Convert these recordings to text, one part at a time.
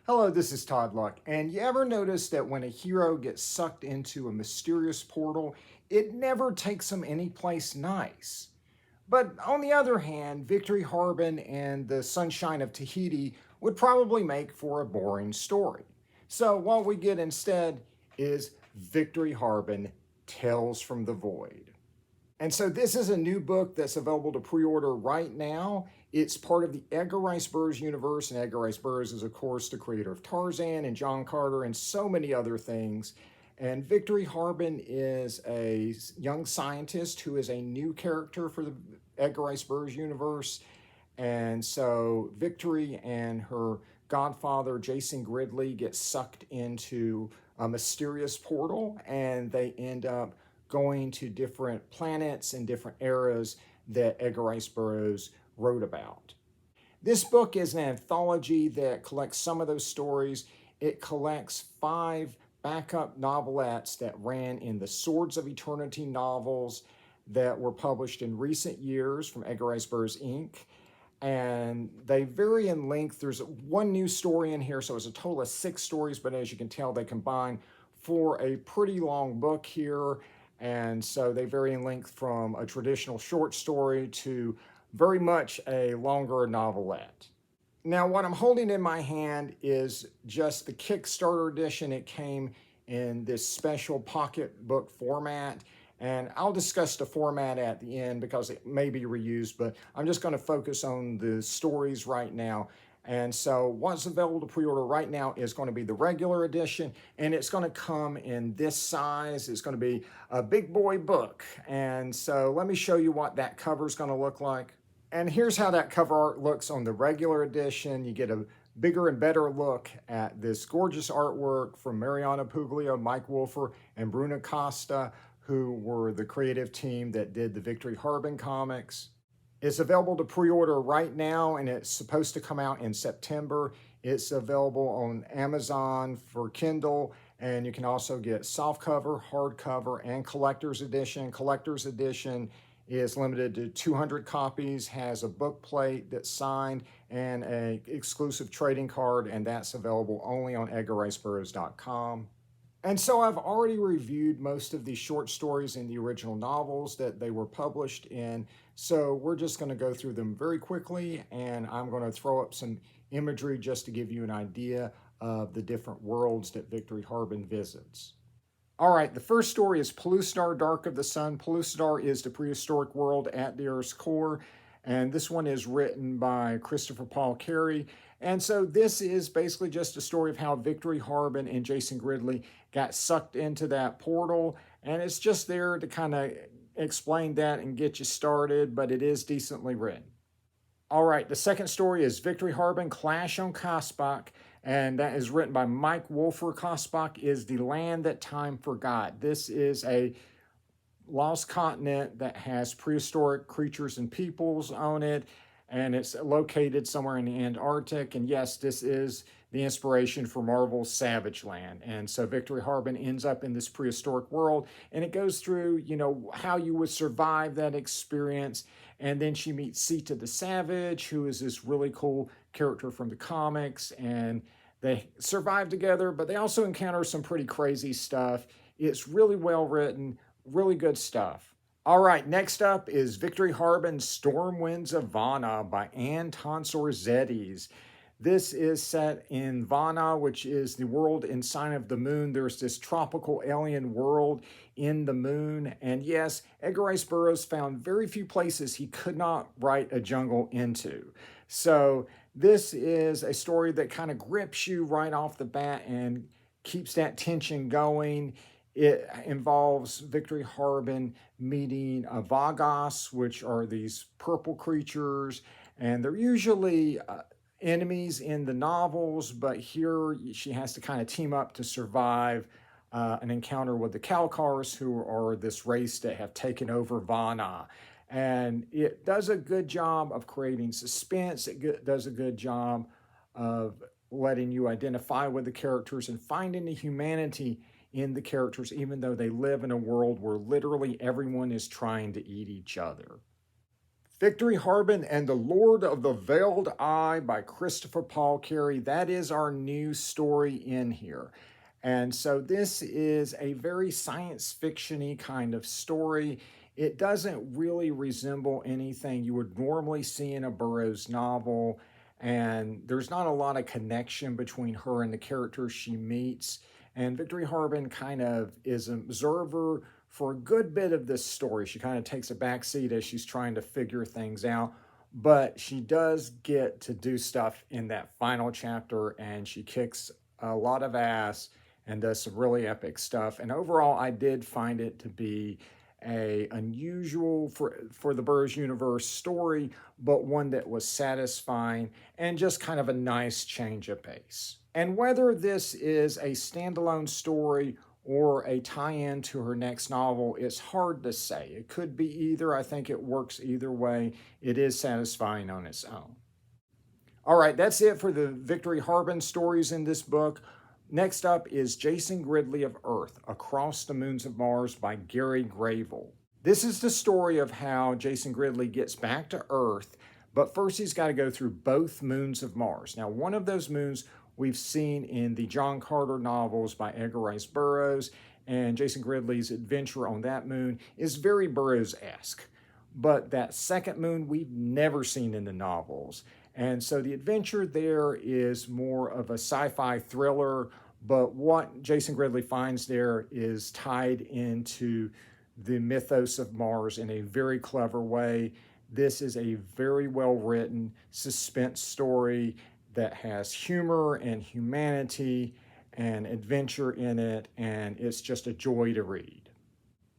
Hello, this is Todd Luck. And you ever notice that when a hero gets sucked into a mysterious portal, it never takes them anyplace nice? But on the other hand, Victory Harbin and the Sunshine of Tahiti would probably make for a boring story. So what we get instead is Victory Harbin, Tales from the Void. And so this is a new book that's available to pre-order right now. It's part of the Edgar Rice Burroughs universe, and Edgar Rice Burroughs is, of course, the creator of Tarzan and John Carter and so many other things. And Victory Harbin is a young scientist who is a new character for the Edgar Rice Burroughs universe. And so Victory and her godfather, Jason Gridley, get sucked into a mysterious portal, and they end up going to different planets and different eras that Edgar Rice Burroughs wrote about. This book is an anthology that collects some of those stories. It collects 5 backup novelettes that ran in the Swords of Eternity novels that were published in recent years from Edgar Rice Burroughs, Inc. And they vary in length. There's one new story in here, so it's a total of 6 stories, but as you can tell, they combine for a pretty long book here. And so they vary in length from a traditional short story to very much a longer novelette. Now, what I'm holding in my hand is just the Kickstarter edition. It came in this special pocketbook format, and I'll discuss the format at the end because it may be reused, but I'm just going to focus on the stories right now. And so what's available to pre-order right now is going to be the regular edition, and it's going to come in this size. It's going to be a big boy book. And so let me show you what that cover is going to look like. And here's how that cover art looks on the regular edition. You get a bigger and better look at this gorgeous artwork from Mariana Puglio, Mike Wolfer, and Bruna Costa, who were the creative team that did the Victory Harbin comics. It's available to pre-order right now, and it's supposed to come out in September. It's available on Amazon for Kindle, and you can also get softcover, hardcover, and collector's edition. Collector's edition is limited to 200 copies, has a book plate that's signed, and an exclusive trading card, and that's available only on edgarriceburroughs.com. And so I've already reviewed most of the short stories in the original novels that they were published in. So we're just going to go through them very quickly, and I'm going to throw up some imagery just to give you an idea of the different worlds that Victory Harbin visits. All right, the first story is Pellucidar, Dark of the Sun. Pellucidar is the prehistoric world at the Earth's core, and this one is written by Christopher Paul Carey. And so this is basically just a story of how Victory Harbin and Jason Gridley got sucked into that portal, and it's just there to kind of explain that and get you started, but it is decently written. All right, the second story is Victory Harbin, Clash on Kaspok, and that is written by Mike Wolfer. Kaspok is the land that time forgot. This is a lost continent that has prehistoric creatures and peoples on it, and it's located somewhere in the Antarctic. And yes, this is the inspiration for Marvel's Savage Land. And so Victory Harbin ends up in this prehistoric world, and it goes through, how you would survive that experience. And then she meets Sita the Savage, who is this really cool character from the comics, and they survive together, but they also encounter some pretty crazy stuff. It's really well written, really good stuff. All right, next up is Victory Harbin, Storm Winds of Vana by Anne Tonsor-Zedes. This is set in Vana, which is the world in Sign of the Moon. There's this tropical alien world in the moon. And yes, Edgar Rice Burroughs found very few places he could not write a jungle into. So this is a story that kind of grips you right off the bat and keeps that tension going. It involves Victory Harbin meeting Vagos, which are these purple creatures, and they're usually enemies in the novels, but here she has to kind of team up to survive an encounter with the Kalkars, who are this race that have taken over Vana. And it does a good job of creating suspense. It does a good job of letting you identify with the characters and finding the humanity in the characters, even though they live in a world where literally everyone is trying to eat each other. Victory Harben and the Lord of the Veiled Eye by Christopher Paul Carey. That is our new story in here. And so this is a very science fiction-y kind of story. It doesn't really resemble anything you would normally see in a Burroughs novel. And there's not a lot of connection between her and the characters she meets. And Victory Harben kind of is an observer for a good bit of this story. She kind of takes a backseat as she's trying to figure things out, but she does get to do stuff in that final chapter, and she kicks a lot of ass and does some really epic stuff. And overall, I did find it to be a unusual for the Burroughs universe story, but one that was satisfying and just kind of a nice change of pace. And whether this is a standalone story or a tie-in to her next novel, it's hard to say. It could be either. I think it works either way. It is satisfying on its own. All right, that's it for the Victory Harben stories in this book. Next up is Jason Gridley of Earth, Across the Moons of Mars by Gary Graybill. This is the story of how Jason Gridley gets back to Earth, but first he's got to go through both moons of Mars. Now, one of those moons we've seen in the John Carter novels by Edgar Rice Burroughs, and Jason Gridley's adventure on that moon is very Burroughs-esque. But that second moon we've never seen in the novels. And so the adventure there is more of a sci-fi thriller, but what Jason Gridley finds there is tied into the mythos of Mars in a very clever way. This is a very well-written suspense story that has humor and humanity and adventure in it, and it's just a joy to read.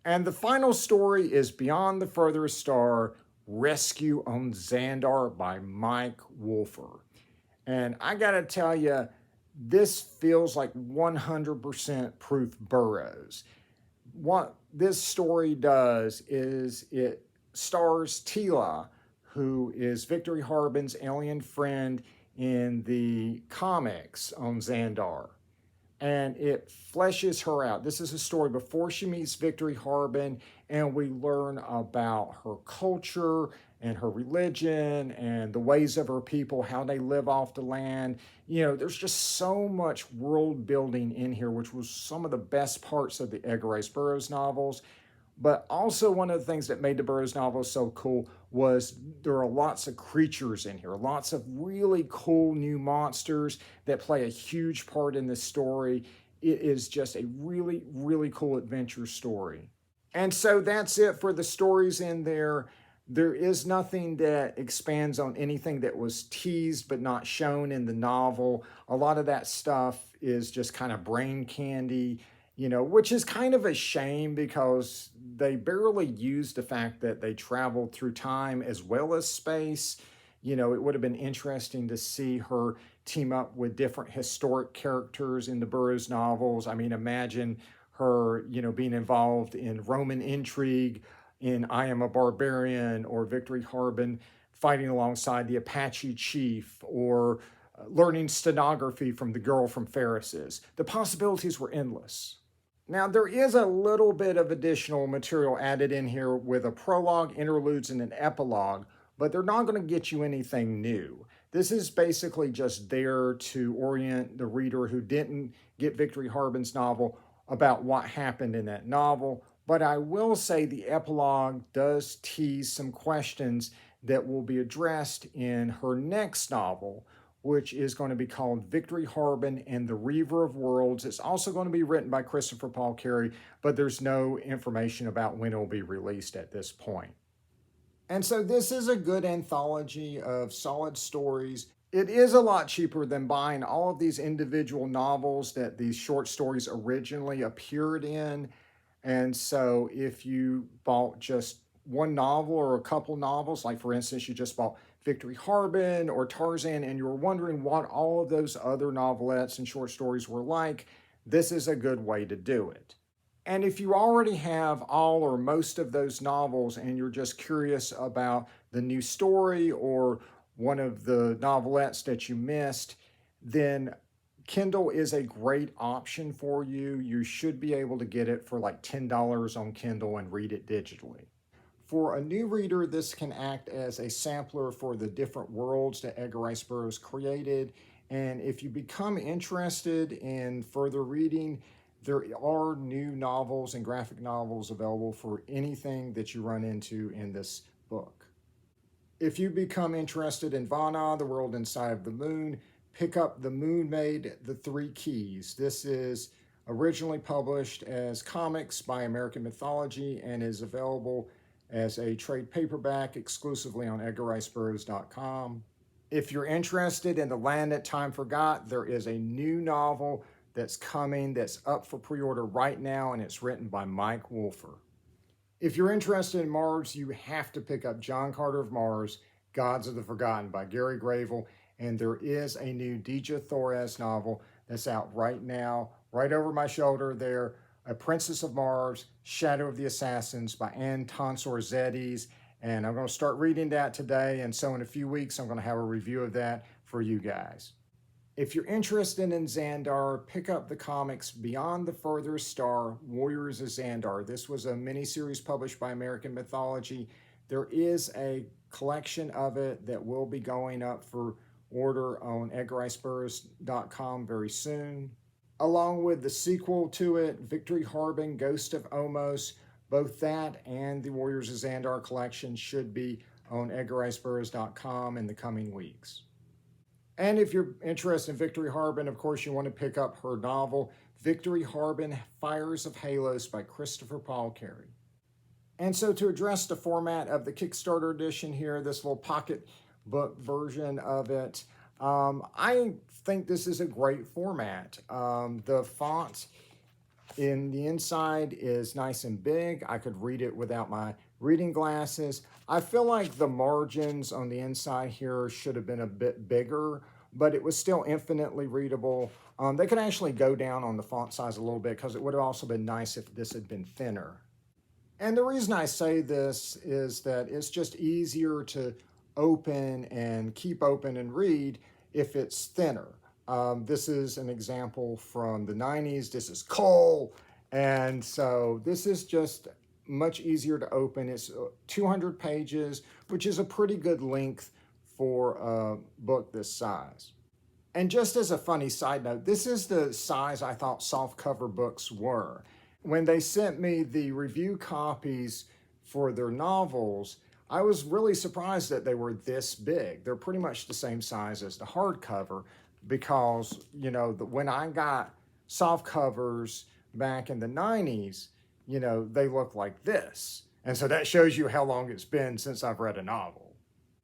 And the final story is Beyond the Furthest Star, Rescue on Xandar by Mike Wolfer. And I gotta tell you, this feels like 100% proof Burroughs. What this story does is it stars Tila, who is Victory Harben's alien friend in the comics on Xandar. And it fleshes her out. This is a story before she meets Victory Harben, and we learn about her culture and her religion and the ways of her people, how they live off the land. You know, there's just so much world building in here, which was some of the best parts of the Edgar Rice Burroughs novels. But also one of the things that made the Burroughs novels so cool was there are lots of creatures in here, lots of really cool new monsters that play a huge part in this story. It is just a really, really cool adventure story. And so that's it for the stories in there. There is nothing that expands on anything that was teased but not shown in the novel. A lot of that stuff is just kind of brain candy, you know, which is kind of a shame because they barely used the fact that they traveled through time as well as space. You know, it would have been interesting to see her team up with different historic characters in the Burroughs novels. I mean, imagine her, you know, being involved in Roman intrigue in I Am a Barbarian, or Victory Harben fighting alongside the Apache chief, or learning stenography from the girl from Ferris's. The possibilities were endless. Now, there is a little bit of additional material added in here with a prologue, interludes, and an epilogue, but they're not going to get you anything new. This is basically just there to orient the reader who didn't get Victory Harben's novel about what happened in that novel. But I will say the epilogue does tease some questions that will be addressed in her next novel, which is going to be called Victory Harben and the Reaver of Worlds. It's also going to be written by Christopher Paul Carey, but there's no information about when it will be released at this point. And so this is a good anthology of solid stories. It is a lot cheaper than buying all of these individual novels that these short stories originally appeared in. And so if you bought just one novel or a couple novels, like for instance, you just bought Victory Harben or Tarzan, and you were wondering what all of those other novelettes and short stories were like, this is a good way to do it. And if you already have all or most of those novels and you're just curious about the new story or one of the novelettes that you missed, then Kindle is a great option for you. You should be able to get it for like $10 on Kindle and read it digitally. For a new reader, this can act as a sampler for the different worlds that Edgar Rice Burroughs created. And if you become interested in further reading, there are new novels and graphic novels available for anything that you run into in this book. If you become interested in Vana, the world inside of the moon, pick up The Moon Maid, The Three Keys. This is originally published as comics by American Mythology and is available as a trade paperback exclusively on edgarriceburroughs.com. If you're interested in The Land That Time Forgot, there is a new novel that's coming that's up for pre-order right now, and it's written by Mike Wolfer. If you're interested in Mars, you have to pick up John Carter of Mars, Gods of the Forgotten by Gary Gravel, and there is a new Dija Thorez novel that's out right now, right over my shoulder there, A Princess of Mars, Shadow of the Assassins by Anne Tonsor-Zedes, and I'm going to start reading that today, and so in a few weeks I'm going to have a review of that for you guys. If you're interested in Xandar, pick up the comics Beyond the Furthest Star, Warriors of Xandar. This was a miniseries published by American Mythology. There is a collection of it that will be going up for order on edgarriceburroughs.com very soon. Along with the sequel to it, Victory Harben, Ghost of Omos, both that and the Warriors of Xandar collection should be on edgarriceburroughs.com in the coming weeks. And if you're interested in Victory Harben, of course, you want to pick up her novel, Victory Harben, Fires of Halos by Christopher Paul Carey. And so to address the format of the Kickstarter edition here, this little pocket book version of it, I think this is a great format. The font in the inside is nice and big. I could read it without my reading glasses. I feel like the margins on the inside here should have been a bit bigger, but it was still infinitely readable. They could actually go down on the font size a little bit because it would have also been nice if this had been thinner. And the reason I say this is that it's just easier to open and keep open and read if it's thinner. This is an example from the 90s. This is coal. And so this is just much easier to open. It's 200 pages, which is a pretty good length for a book this size. And just as a funny side note, this is the size I thought softcover books were. When they sent me the review copies for their novels, I was really surprised that they were this big. They're pretty much the same size as the hardcover because, you know, when I got soft covers back in the 90s, you know, they look like this. And so that shows you how long it's been since I've read a novel.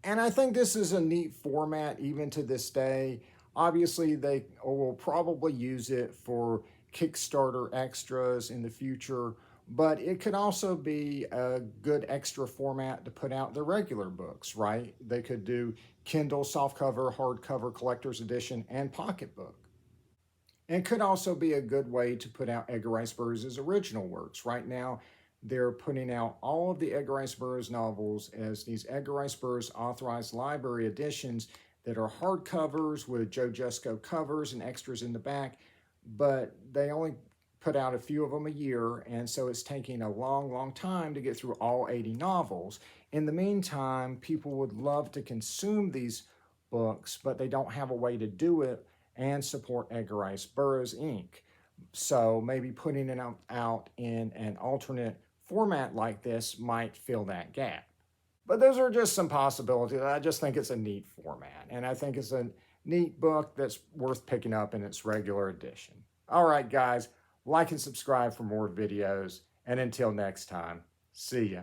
And I think this is a neat format even to this day. Obviously, they will probably use it for Kickstarter extras in the future, but it could also be a good extra format to put out the regular books, right? They could do Kindle, softcover, hardcover, collector's edition, and pocketbook. And could also be a good way to put out Edgar Rice Burroughs' original works. Right now, they're putting out all of the Edgar Rice Burroughs novels as these Edgar Rice Burroughs authorized library editions that are hardcovers with Joe Jusko covers and extras in the back, but they only put out a few of them a year, and so it's taking a long time to get through all 80 novels. In the meantime, people would love to consume these books, but they don't have a way to do it and support Edgar Rice Burroughs, Inc. So maybe putting it out in an alternate format like this might fill that gap. But those are just some possibilities. I just think it's a neat format, and I think it's a neat book that's worth picking up in its regular edition. All right, guys, like and subscribe for more videos, and until next time, see ya.